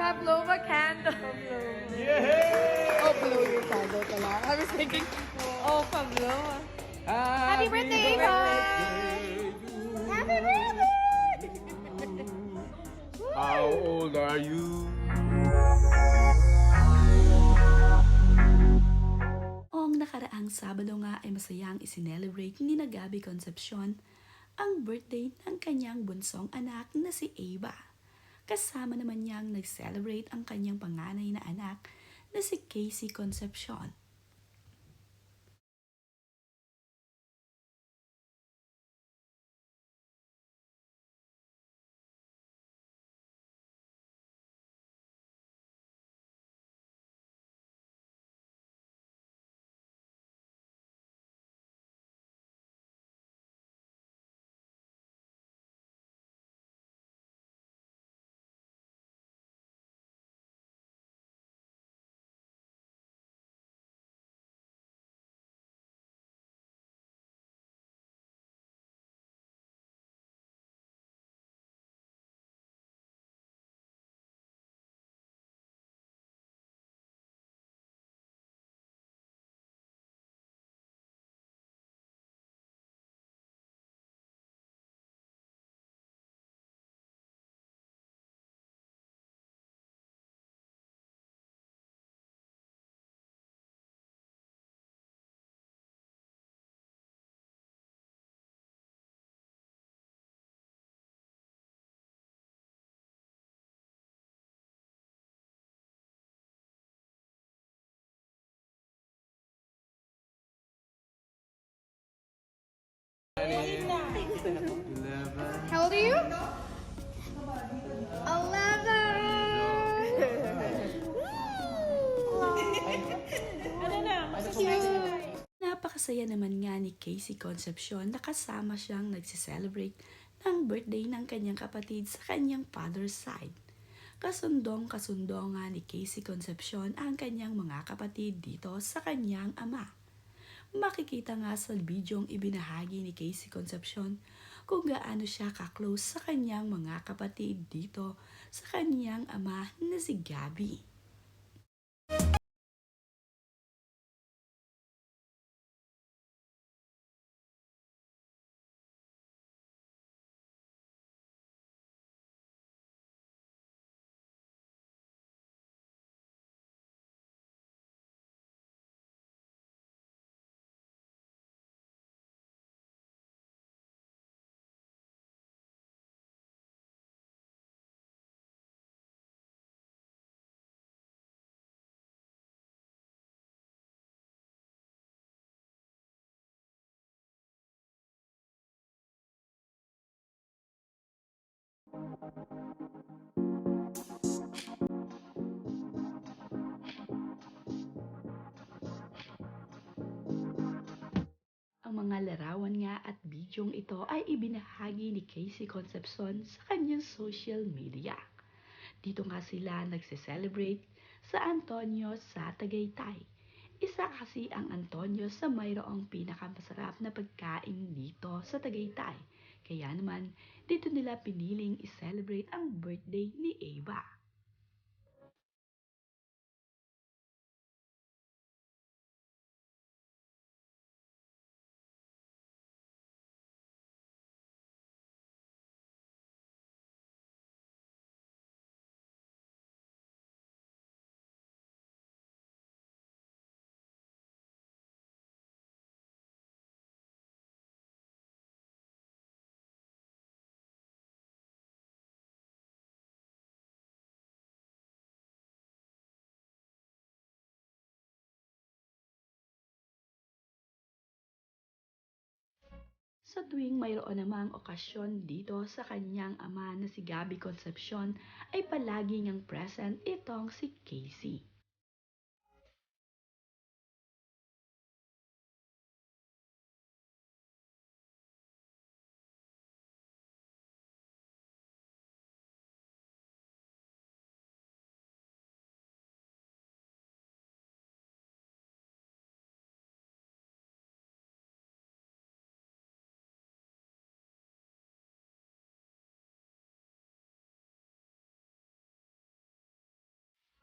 Blow a candle. Yay! Oh, blow your candle pala. I was thinking, oh, pa-blow. Happy birthday, Eva! Happy birthday! How old are you? Noong nakaraang Sabado nga ay masayang isinelebrate ni na Gabby Concepcion ang birthday ng kanyang bunsong anak na si Ava. Kasama naman niyang nag-celebrate ang kanyang panganay na anak na si Casey Concepcion. How old are you? 11! Napakasaya naman nga ni Casey Concepcion na kasama siyang nagsiselebrate ng birthday ng kanyang kapatid sa kanyang father's side. Kasundong-kasundo nga ni Casey Concepcion ang kanyang mga kapatid dito sa kanyang ama. Makikita nga sa bidyong ibinahagi ni Casey Concepcion kung gaano siya ka-close sa kanyang mga kapatid dito sa kanyang ama na si Gabby. Ang mga larawan nga at bidyong ito ay ibinahagi ni Casey Concepcion sa kanyang social media. Dito nga sila nagse-celebrate sa Antonio sa Tagaytay. Isa kasi ang Antonio sa mayroong pinakamasarap na pagkain dito sa Tagaytay. Kaya naman, dito nila piniling i-celebrate ang birthday ni Ava. Sa tuwing mayroon namang okasyon dito sa kanyang ama na si Gabby Concepcion ay palagi niyang present itong si Casey.